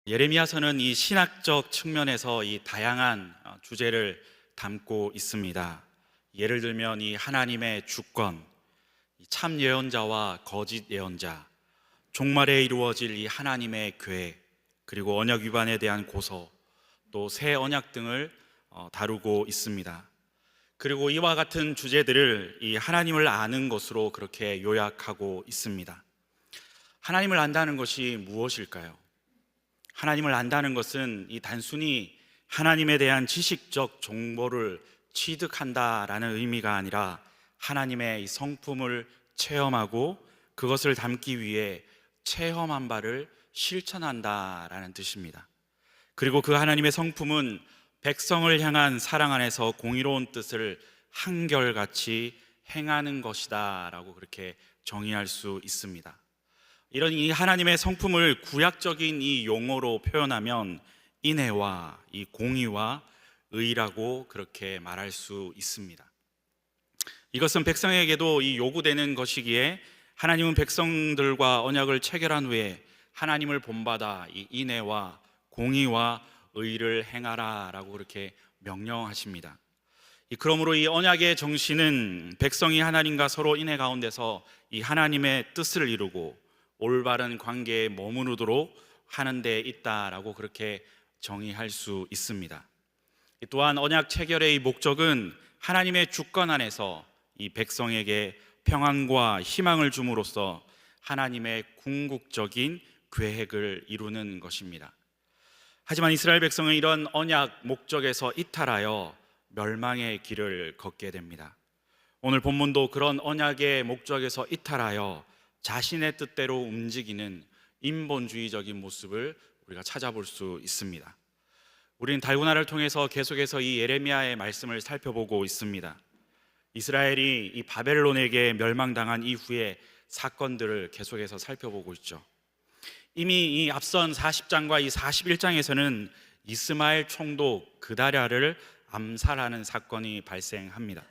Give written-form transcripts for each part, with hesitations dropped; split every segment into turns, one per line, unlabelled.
예레미야서는 이 신학적 측면에서 이 다양한 주제를 담고 있습니다. 예를 들면 이 하나님의 주권, 이 참 예언자와 거짓 예언자, 종말에 이루어질 이 하나님의 계획, 그리고 언약 위반에 대한 고소, 또 새 언약 등을 다루고 있습니다. 그리고 이와 같은 주제들을 이 하나님을 아는 것으로 그렇게 요약하고 있습니다. 하나님을 안다는 것이 무엇일까요? 하나님을 안다는 것은 이 단순히 하나님에 대한 지식적 정보를 취득한다라는 의미가 아니라 하나님의 이 성품을 체험하고 그것을 담기 위해 체험한 바를 실천한다라는 뜻입니다. 그리고 그 하나님의 성품은 백성을 향한 사랑 안에서 공의로운 뜻을 한결같이 행하는 것이다 라고 그렇게 정의할 수 있습니다. 이런 이 하나님의 성품을 구약적인 이 용어로 표현하면 인애와 이 공의와 의라고 그렇게 말할 수 있습니다. 이것은 백성에게도 이 요구되는 것이기에 하나님은 백성들과 언약을 체결한 후에 하나님을 본받아 이 인애와 공의와 의를 행하라 라고 그렇게 명령하십니다. 그러므로 이 언약의 정신은 백성이 하나님과 서로 인애 가운데서 이 하나님의 뜻을 이루고 올바른 관계에 머무르도록 하는 데 있다라고 그렇게 정의할 수 있습니다. 또한 언약 체결의 이 목적은 하나님의 주권 안에서 이 백성에게 평안과 희망을 줌으로써 하나님의 궁극적인 계획을 이루는 것입니다. 하지만 이스라엘 백성은 이런 언약 목적에서 이탈하여 멸망의 길을 걷게 됩니다. 오늘 본문도 그런 언약의 목적에서 이탈하여 자신의 뜻대로 움직이는 인본주의적인 모습을 우리가 찾아볼 수 있습니다. 우리는 달고나를 통해서 계속해서 이 예레미야의 말씀을 살펴보고 있습니다. 이스라엘이 이 바벨론에게 멸망당한 이후의 사건들을 계속해서 살펴보고 있죠. 이미 이 앞선 40장과 이 41장에서는 이스마엘 총독 그다랴를 암살하는 사건이 발생합니다.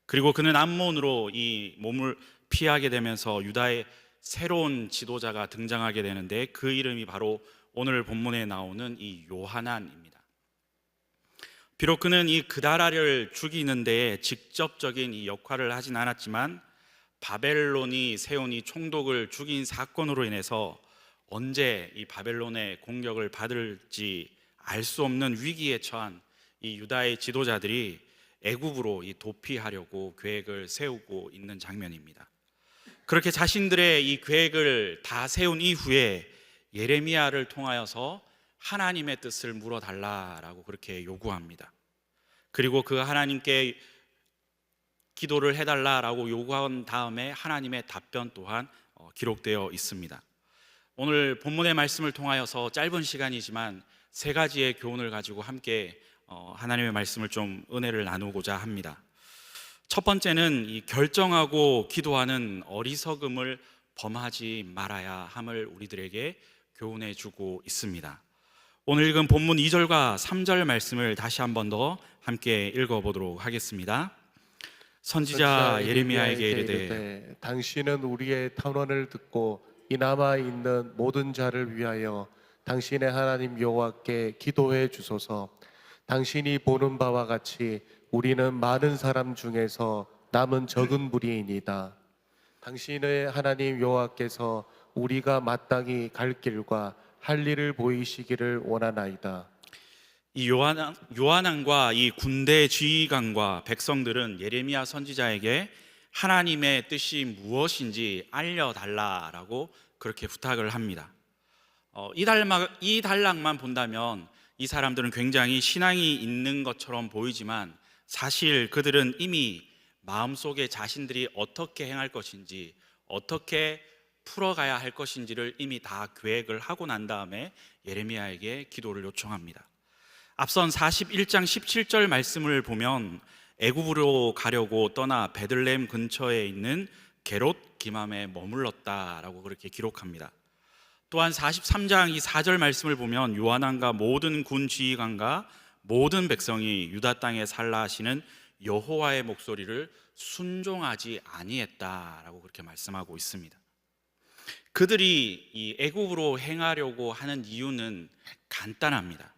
그리고 그는 암몬으로 이 몸을 피하게 되면서 유다의 새로운 지도자가 등장하게 되는데 그 이름이 바로 오늘 본문에 나오는 이 요하난입니다. 비록 그는 이 그다랴를 죽이는 데에 직접적인 이 역할을 하진 않았지만 바벨론이 세운 이 총독을 죽인 사건으로 인해서 언제 이 바벨론의 공격을 받을지 알 수 없는 위기에 처한 이 유다의 지도자들이 애굽으로 이 도피하려고 계획을 세우고 있는 장면입니다. 그렇게 자신들의 이 계획을 다 세운 이후에 예레미야를 통하여서 하나님의 뜻을 물어달라라고 그렇게 요구합니다. 그리고 그 하나님께 기도를 해달라라고 요구한 다음에 하나님의 답변 또한 기록되어 있습니다. 오늘 본문의 말씀을 통하여서 짧은 시간이지만 세 가지의 교훈을 가지고 함께 하나님의 말씀을 좀 은혜를 나누고자 합니다. 첫 번째는 이 결정하고 기도하는 어리석음을 범하지 말아야 함을 우리들에게 교훈해 주고 있습니다. 오늘 읽은 본문 2절과 3절 말씀을 다시 한 번 더 함께 읽어보도록 하겠습니다. 선지자 예레미야에게 이르되
당신은 우리의 탄원을 듣고 이 남아 있는 모든 자를 위하여 당신의 하나님 여호와께 기도해 주소서. 당신이 보는 바와 같이 우리는 많은 사람 중에서 남은 적은 무리이니다. 당신의 하나님 여호와께서 우리가 마땅히 갈 길과 할 일을 보이시기를 원하나이다.
이 요한왕과 이 군대 지휘관과 백성들은 예레미야 선지자에게 하나님의 뜻이 무엇인지 알려달라라고 그렇게 부탁을 합니다. 이 단락만 본다면 이 사람들은 굉장히 신앙이 있는 것처럼 보이지만 사실 그들은 이미 마음속에 자신들이 어떻게 행할 것인지, 어떻게 풀어가야 할 것인지를 이미 다 계획을 하고 난 다음에 예레미야에게 기도를 요청합니다. 앞선 41장 17절 말씀을 보면 애굽으로 가려고 떠나 베들레헴 근처에 있는 게롯 기맘에 머물렀다라고 그렇게 기록합니다. 또한 43장 이 4절 말씀을 보면 요한왕과 모든 군 지휘관과 모든 백성이 유다 땅에 살라 하시는 여호와의 목소리를 순종하지 아니했다라고 그렇게 말씀하고 있습니다. 그들이 이 애굽으로 행하려고 하는 이유는 간단합니다.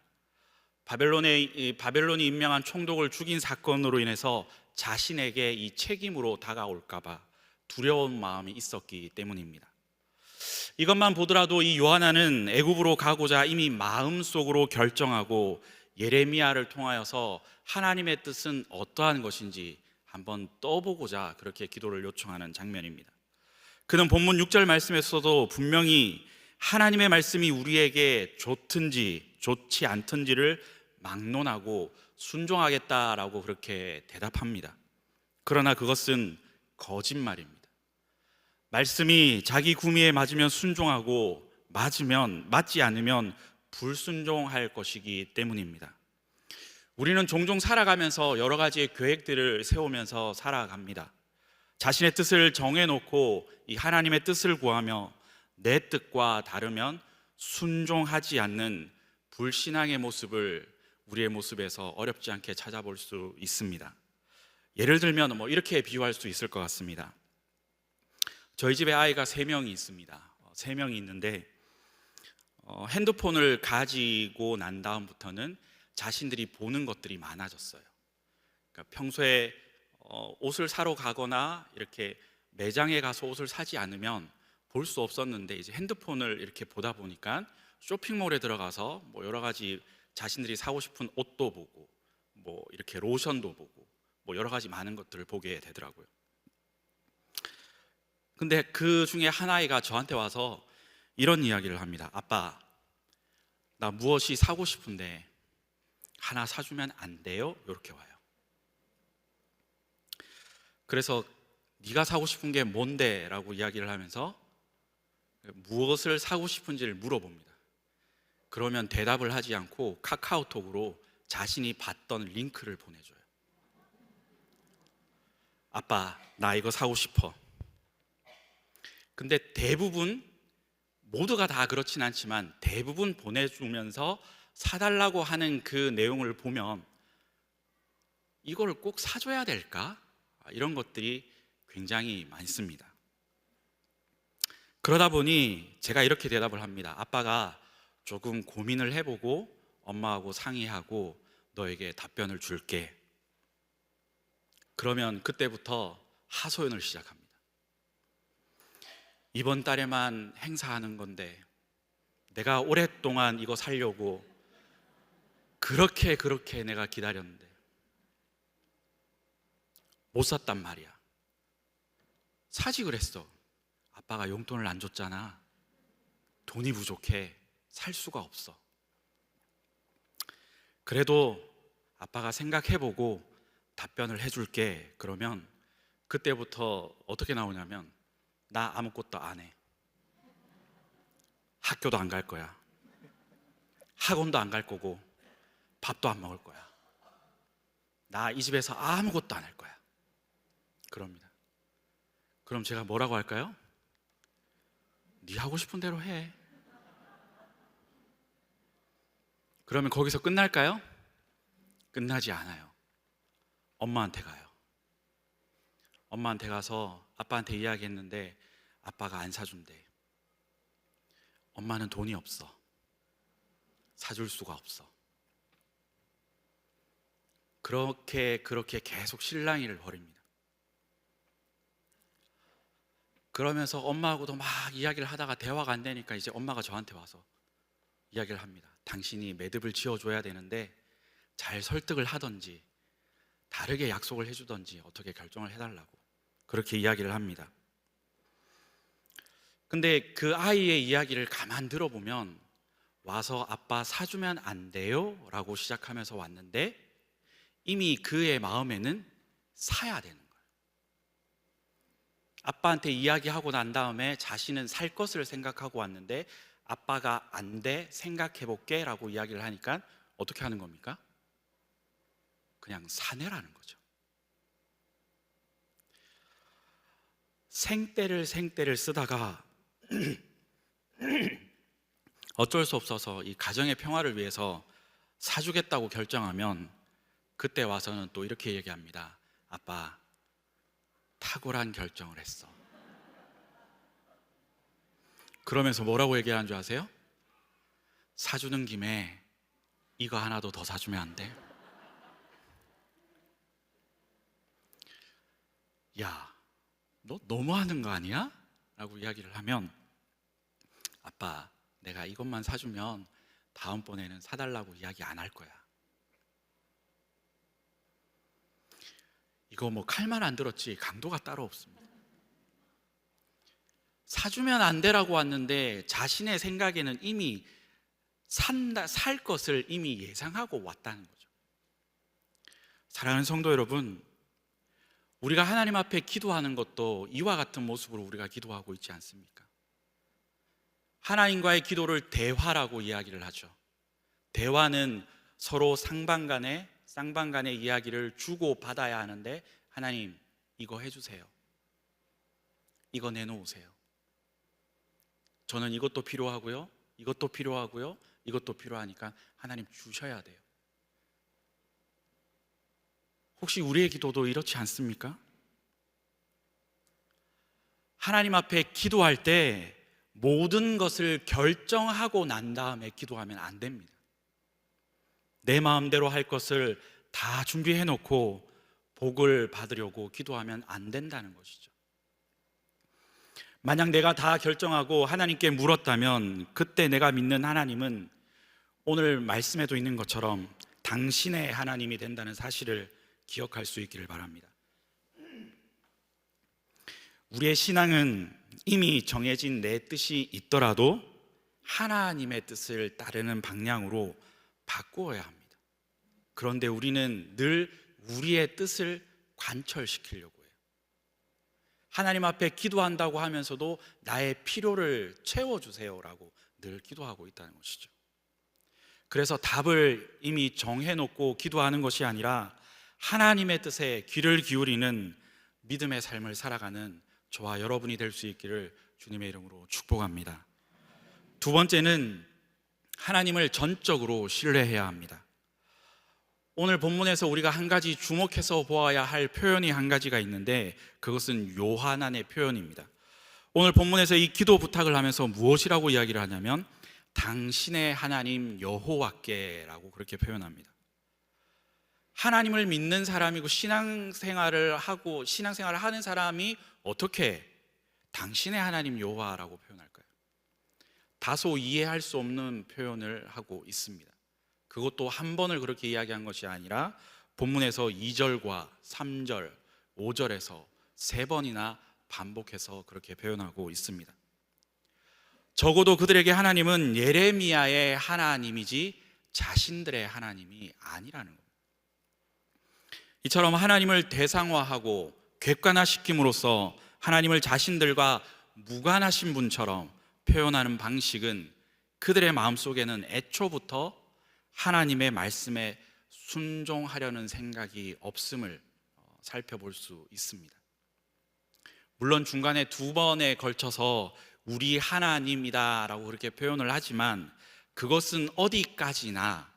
바벨론이 임명한 총독을 죽인 사건으로 인해서 자신에게 이 책임으로 다가올까 봐 두려운 마음이 있었기 때문입니다. 이것만 보더라도 이 요하나는 애굽으로 가고자 이미 마음속으로 결정하고 예레미야를 통하여서 하나님의 뜻은 어떠한 것인지 한번 떠보고자 그렇게 기도를 요청하는 장면입니다. 그는 본문 6절 말씀에서도 분명히 하나님의 말씀이 우리에게 좋든지 좋지 않든지를 막론하고 순종하겠다라고 그렇게 대답합니다. 그러나 그것은 거짓말입니다. 말씀이 자기 구미에 맞으면 순종하고 맞지 않으면 불순종할 것이기 때문입니다. 우리는 종종 살아가면서 여러 가지의 계획들을 세우면서 살아갑니다. 자신의 뜻을 정해놓고 이 하나님의 뜻을 구하며 내 뜻과 다르면 순종하지 않는 불신앙의 모습을 우리의 모습에서 어렵지 않게 찾아볼 수 있습니다. 예를 들면 이렇게 비유할 수 있을 것 같습니다. 저희 집에 아이가 3명이 있습니다. 3명이 있는데 핸드폰을 가지고 난 다음부터는 자신들이 보는 것들이 많아졌어요. 그러니까 평소에 옷을 사러 가거나 이렇게 매장에 가서 옷을 사지 않으면 볼 수 없었는데 이제 핸드폰을 이렇게 보다 보니까 쇼핑몰에 들어가서 여러 가지 자신들이 사고 싶은 옷도 보고 이렇게 로션도 보고 여러 가지 많은 것들을 보게 되더라고요. 근데 그 중에 한 아이가 저한테 와서 이런 이야기를 합니다. 아빠, 나 무엇이 사고 싶은데 하나 사주면 안 돼요? 이렇게 와요. 그래서 네가 사고 싶은 게 뭔데? 라고 이야기를 하면서 무엇을 사고 싶은지를 물어봅니다. 그러면 대답을 하지 않고 카카오톡으로 자신이 봤던 링크를 보내줘요. 아빠, 나 이거 사고 싶어. 근데 대부분, 모두가 다 그렇진 않지만 대부분 보내주면서 사달라고 하는 그 내용을 보면 이걸 꼭 사줘야 될까? 이런 것들이 굉장히 많습니다. 그러다 보니 제가 이렇게 대답을 합니다. 아빠가 조금 고민을 해보고 엄마하고 상의하고 너에게 답변을 줄게. 그러면 그때부터 하소연을 시작합니다. 이번 달에만 행사하는 건데 내가 오랫동안 이거 사려고 그렇게 내가 기다렸는데 못 샀단 말이야. 사지 그랬어. 아빠가 용돈을 안 줬잖아. 돈이 부족해. 살 수가 없어. 그래도 아빠가 생각해보고 답변을 해줄게. 그러면 그때부터 어떻게 나오냐면 나 아무것도 안 해. 학교도 안 갈 거야. 학원도 안 갈 거고 밥도 안 먹을 거야. 나 이 집에서 아무것도 안 할 거야. 그럽니다. 그럼 제가 뭐라고 할까요? 네 하고 싶은 대로 해. 그러면 거기서 끝날까요? 끝나지 않아요. 엄마한테 가요. 엄마한테 가서 아빠한테 이야기했는데 아빠가 안 사준대. 엄마는 돈이 없어. 사줄 수가 없어. 그렇게 계속 실랑이를 벌입니다. 그러면서 엄마하고도 막 이야기를 하다가 대화가 안 되니까 이제 엄마가 저한테 와서 이야기를 합니다. 당신이 매듭을 지어줘야 되는데 잘 설득을 하던지 다르게 약속을 해주던지 어떻게 결정을 해달라고 그렇게 이야기를 합니다. 근데 그 아이의 이야기를 가만 들어보면 와서 아빠 사주면 안 돼요? 라고 시작하면서 왔는데 이미 그의 마음에는 사야 되는 거예요. 아빠한테 이야기하고 난 다음에 자신은 살 것을 생각하고 왔는데 아빠가 안 돼, 생각해볼게 라고 이야기를 하니까 어떻게 하는 겁니까? 그냥 사내라는 거죠. 생떼를 쓰다가 어쩔 수 없어서 이 가정의 평화를 위해서 사주겠다고 결정하면 그때 와서는 또 이렇게 얘기합니다. 아빠, 탁월한 결정을 했어. 그러면서 뭐라고 얘기하는 줄 아세요? 사주는 김에 이거 하나도 더 사주면 안 돼? 야, 너 너무하는 거 아니야? 라고 이야기를 하면, 아빠, 내가 이것만 사주면 다음번에는 사달라고 이야기 안 할 거야. 이거 뭐 칼만 안 들었지 강도가 따로 없습니다. 사주면 안 되라고 왔는데 자신의 생각에는 이미 살 것을 이미 예상하고 왔다는 거죠. 사랑하는 성도 여러분, 우리가 하나님 앞에 기도하는 것도 이와 같은 모습으로 우리가 기도하고 있지 않습니까? 하나님과의 기도를 대화라고 이야기를 하죠. 대화는 서로 쌍방간의 이야기를 주고받아야 하는데, 하나님 이거 해주세요, 이거 내놓으세요, 저는 이것도 필요하고요, 이것도 필요하고요, 이것도 필요하니까 하나님 주셔야 돼요. 혹시 우리의 기도도 이렇지 않습니까? 하나님 앞에 기도할 때 모든 것을 결정하고 난 다음에 기도하면 안 됩니다. 내 마음대로 할 것을 다 준비해 놓고 복을 받으려고 기도하면 안 된다는 것이죠. 만약 내가 다 결정하고 하나님께 물었다면, 그때 내가 믿는 하나님은 오늘 말씀에도 있는 것처럼 당신의 하나님이 된다는 사실을 기억할 수 있기를 바랍니다. 우리의 신앙은 이미 정해진 내 뜻이 있더라도 하나님의 뜻을 따르는 방향으로 바꾸어야 합니다. 그런데 우리는 늘 우리의 뜻을 관철시키려고 해요. 하나님 앞에 기도한다고 하면서도 나의 필요를 채워주세요라고 늘 기도하고 있다는 것이죠. 그래서 답을 이미 정해놓고 기도하는 것이 아니라 하나님의 뜻에 귀를 기울이는 믿음의 삶을 살아가는 저와 여러분이 될 수 있기를 주님의 이름으로 축복합니다. 두 번째는 하나님을 전적으로 신뢰해야 합니다. 오늘 본문에서 우리가 한 가지 주목해서 보아야 할 표현이 한 가지가 있는데, 그것은 요하난의 표현입니다. 오늘 본문에서 이 기도 부탁을 하면서 무엇이라고 이야기를 하냐면, 당신의 하나님 여호와께라고 그렇게 표현합니다. 하나님을 믿는 사람이고 신앙생활을 하는 사람이 어떻게 당신의 하나님 여호와라고 표현할까요? 다소 이해할 수 없는 표현을 하고 있습니다. 그것도 한 번을 그렇게 이야기한 것이 아니라 본문에서 2절과 3절, 5절에서 3번이나 반복해서 그렇게 표현하고 있습니다. 적어도 그들에게 하나님은 예레미야의 하나님이지 자신들의 하나님이 아니라는 겁니다. 이처럼 하나님을 대상화하고 객관화시킴으로써 하나님을 자신들과 무관하신 분처럼 표현하는 방식은 그들의 마음속에는 애초부터 하나님의 말씀에 순종하려는 생각이 없음을 살펴볼 수 있습니다. 물론 중간에 2번에 걸쳐서 우리 하나님이다라고 그렇게 표현을 하지만, 그것은 어디까지나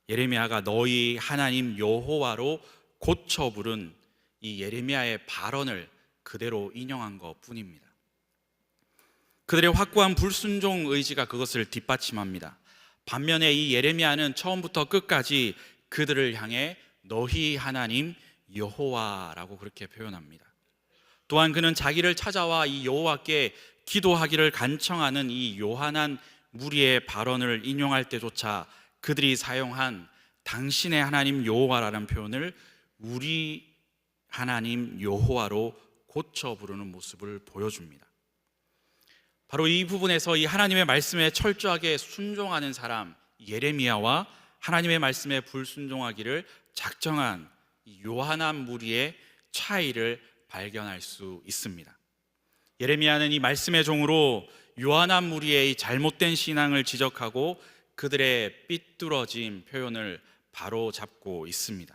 예레미야가 너희 하나님 여호와로 고쳐 부른 이 예레미야의 발언을 그대로 인용한 것 뿐입니다. 그들의 확고한 불순종 의지가 그것을 뒷받침합니다. 반면에 이 예레미야는 처음부터 끝까지 그들을 향해 너희 하나님 여호와라고 그렇게 표현합니다. 또한 그는 자기를 찾아와 이 여호와께 기도하기를 간청하는 이 요한한 무리의 발언을 인용할 때조차 그들이 사용한 당신의 하나님 여호와라는 표현을 우리 하나님 여호와로 고쳐 부르는 모습을 보여줍니다. 바로 이 부분에서 이 하나님의 말씀에 철저하게 순종하는 사람 예레미야와 하나님의 말씀에 불순종하기를 작정한 이 요한한 무리의 차이를 발견할 수 있습니다. 예레미야는 이 말씀의 종으로 요한한 무리의 이 잘못된 신앙을 지적하고 그들의 삐뚤어진 표현을 바로 잡고 있습니다.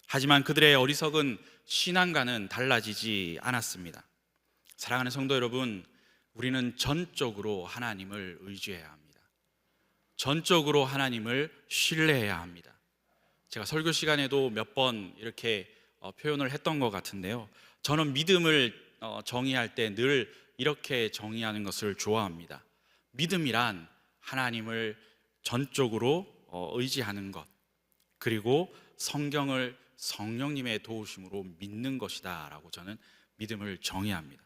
하지만 그들의 어리석은 신앙과는 달라지지 않았습니다. 사랑하는 성도 여러분, 우리는 전적으로 하나님을 의지해야 합니다. 전적으로 하나님을 신뢰해야 합니다. 제가 설교 시간에도 몇 번 이렇게 표현을 했던 것 같은데요, 저는 믿음을 정의할 때 늘 이렇게 정의하는 것을 좋아합니다. 믿음이란 하나님을 전적으로 의지하는 것, 그리고 성경을 성령님의 도우심으로 믿는 것이다 라고 저는 믿음을 정의합니다.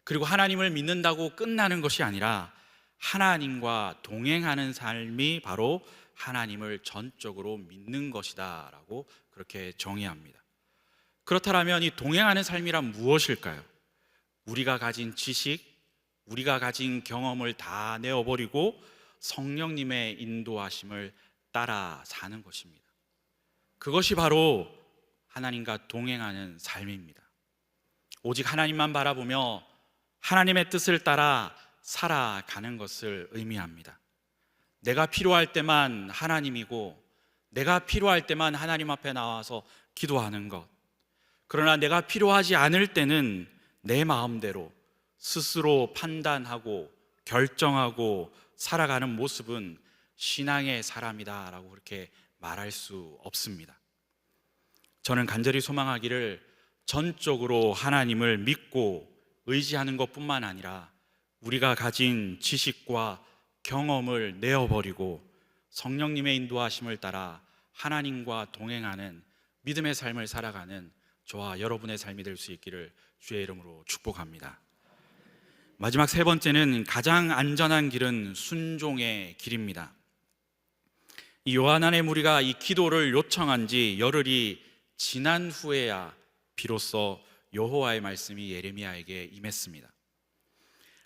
그리고 하나님을 믿는다고 끝나는 것이 아니라 하나님과 동행하는 삶이 바로 하나님을 전적으로 믿는 것이다 라고 그렇게 정의합니다. 그렇다면 이 동행하는 삶이란 무엇일까요? 우리가 가진 지식, 우리가 가진 경험을 다 내어버리고 성령님의 인도하심을 따라 사는 것입니다. 그것이 바로 하나님과 동행하는 삶입니다. 오직 하나님만 바라보며 하나님의 뜻을 따라 살아가는 것을 의미합니다. 내가 필요할 때만 하나님이고 내가 필요할 때만 하나님 앞에 나와서 기도하는 것, 그러나 내가 필요하지 않을 때는 내 마음대로 스스로 판단하고 결정하고 살아가는 모습은 신앙의 사람이다 라고 그렇게 말할 수 없습니다. 저는 간절히 소망하기를 전적으로 하나님을 믿고 의지하는 것뿐만 아니라 우리가 가진 지식과 경험을 내어버리고 성령님의 인도하심을 따라 하나님과 동행하는 믿음의 삶을 살아가는 저와 여러분의 삶이 될 수 있기를 주의 이름으로 축복합니다. 마지막 세 번째는 가장 안전한 길은 순종의 길입니다. 이 요한안의 무리가 이 기도를 요청한 지 열흘이 지난 후에야 비로소 여호와의 말씀이 예레미야에게 임했습니다.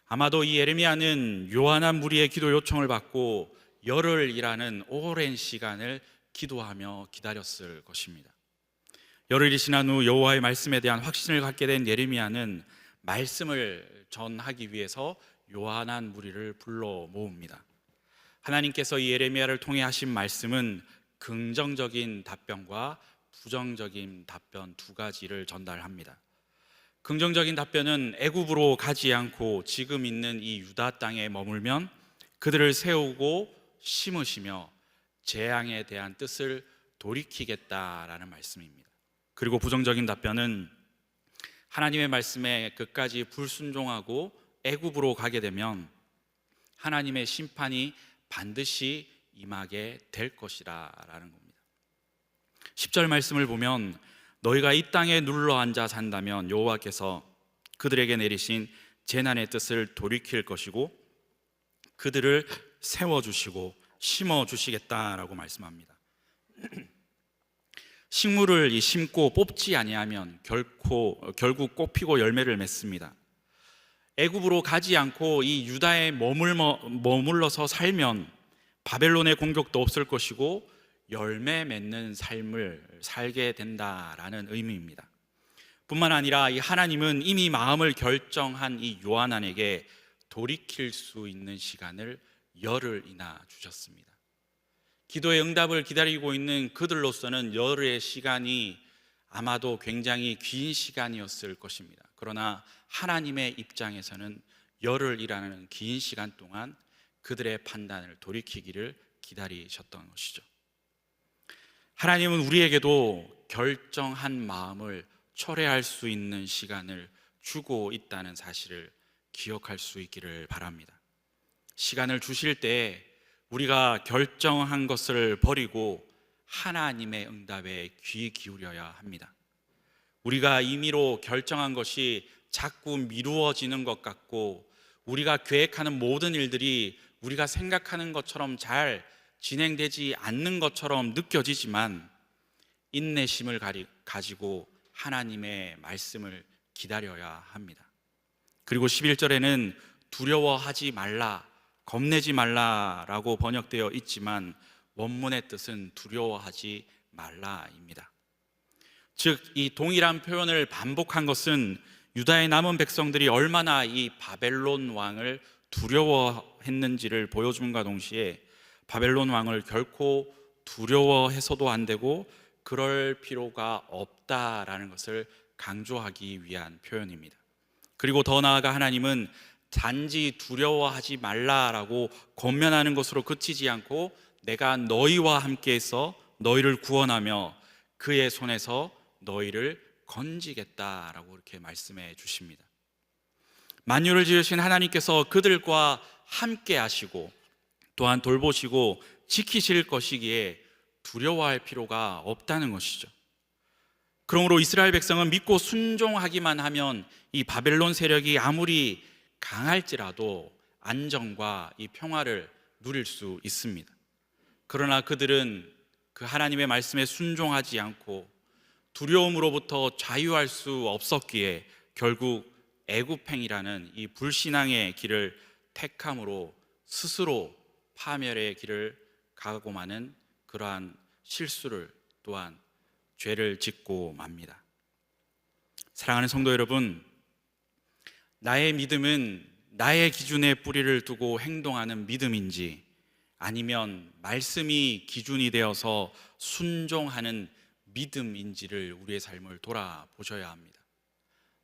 아마도 이 예레미야는 요한안 무리의 기도 요청을 받고 열흘이라는 오랜 시간을 기도하며 기다렸을 것입니다. 열흘이 지난 후 여호와의 말씀에 대한 확신을 갖게 된 예레미야는 말씀을 전하기 위해서 요한안 무리를 불러 모읍니다. 하나님께서 이 예레미야를 통해 하신 말씀은 긍정적인 답변과 부정적인 답변 두 가지를 전달합니다. 긍정적인 답변은 애굽으로 가지 않고 지금 있는 이 유다 땅에 머물면 그들을 세우고 심으시며 재앙에 대한 뜻을 돌이키겠다라는 말씀입니다. 그리고 부정적인 답변은 하나님의 말씀에 끝까지 불순종하고 애굽으로 가게 되면 하나님의 심판이 반드시 임하게 될 것이라 라는 겁니다. 10절 말씀을 보면 너희가 이 땅에 눌러앉아 산다면 여호와께서 그들에게 내리신 재난의 뜻을 돌이킬 것이고 그들을 세워주시고 심어주시겠다라고 말씀합니다. 식물을 심고 뽑지 아니하면 결국 꽃피고 열매를 맺습니다. 애굽으로 가지 않고 이 유다에 머물러서 살면 바벨론의 공격도 없을 것이고 열매 맺는 삶을 살게 된다라는 의미입니다. 뿐만 아니라 이 하나님은 이미 마음을 결정한 이 요한안에게 돌이킬 수 있는 시간을 열흘이나 주셨습니다. 기도의 응답을 기다리고 있는 그들로서는 열흘의 시간이 아마도 굉장히 긴 시간이었을 것입니다. 그러나 하나님의 입장에서는 열흘이라는 긴 시간 동안 그들의 판단을 돌이키기를 기다리셨던 것이죠. 하나님은 우리에게도 결정한 마음을 철회할 수 있는 시간을 주고 있다는 사실을 기억할 수 있기를 바랍니다. 시간을 주실 때 우리가 결정한 것을 버리고 하나님의 응답에 귀 기울여야 합니다. 우리가 임의로 결정한 것이 자꾸 미루어지는 것 같고 우리가 계획하는 모든 일들이 우리가 생각하는 것처럼 잘 진행되지 않는 것처럼 느껴지지만 인내심을 가지고 하나님의 말씀을 기다려야 합니다. 그리고 11절에는 두려워하지 말라, 겁내지 말라라고 번역되어 있지만 원문의 뜻은 두려워하지 말라입니다. 즉, 이 동일한 표현을 반복한 것은 유다의 남은 백성들이 얼마나 이 바벨론 왕을 두려워했는지를 보여줌과 동시에 바벨론 왕을 결코 두려워해서도 안 되고 그럴 필요가 없다라는 것을 강조하기 위한 표현입니다. 그리고 더 나아가 하나님은 단지 두려워하지 말라라고 권면하는 것으로 그치지 않고 내가 너희와 함께해서 너희를 구원하며 그의 손에서 너희를 건지겠다라고 이렇게 말씀해 주십니다. 만유를 지으신 하나님께서 그들과 함께 하시고 또한 돌보시고 지키실 것이기에 두려워할 필요가 없다는 것이죠. 그러므로 이스라엘 백성은 믿고 순종하기만 하면 이 바벨론 세력이 아무리 강할지라도 안정과 이 평화를 누릴 수 있습니다. 그러나 그들은 그 하나님의 말씀에 순종하지 않고 두려움으로부터 자유할 수 없었기에 결국 애굽행이라는 이 불신앙의 길을 택함으로 스스로 파멸의 길을 가고 마는 그러한 실수를 또한 죄를 짓고 맙니다. 사랑하는 성도 여러분, 나의 믿음은 나의 기준에 뿌리를 두고 행동하는 믿음인지 아니면 말씀이 기준이 되어서 순종하는 믿음인지를 우리의 삶을 돌아보셔야 합니다.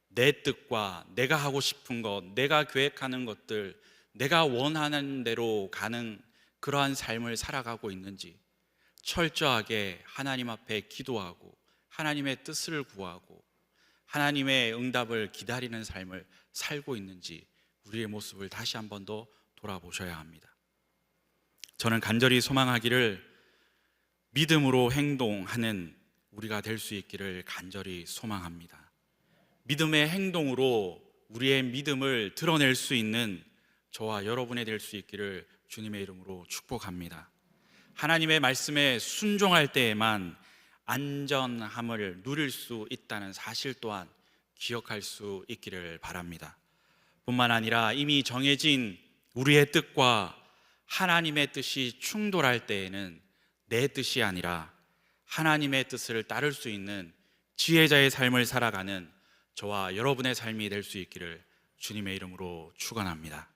내 뜻과 내가 하고 싶은 것, 내가 계획하는 것들, 내가 원하는 대로 가는 그러한 삶을 살아가고 있는지 철저하게 하나님 앞에 기도하고 하나님의 뜻을 구하고 하나님의 응답을 기다리는 삶을 살고 있는지 우리의 모습을 다시 한 번 더 돌아보셔야 합니다. 저는 간절히 소망하기를 믿음으로 행동하는 우리가 될 수 있기를 간절히 소망합니다. 믿음의 행동으로 우리의 믿음을 드러낼 수 있는 저와 여러분이 될 수 있기를 주님의 이름으로 축복합니다. 하나님의 말씀에 순종할 때에만 안전함을 누릴 수 있다는 사실 또한 기억할 수 있기를 바랍니다. 뿐만 아니라 이미 정해진 우리의 뜻과 하나님의 뜻이 충돌할 때에는 내 뜻이 아니라 하나님의 뜻을 따를 수 있는 지혜자의 삶을 살아가는 저와 여러분의 삶이 될 수 있기를 주님의 이름으로 축원합니다.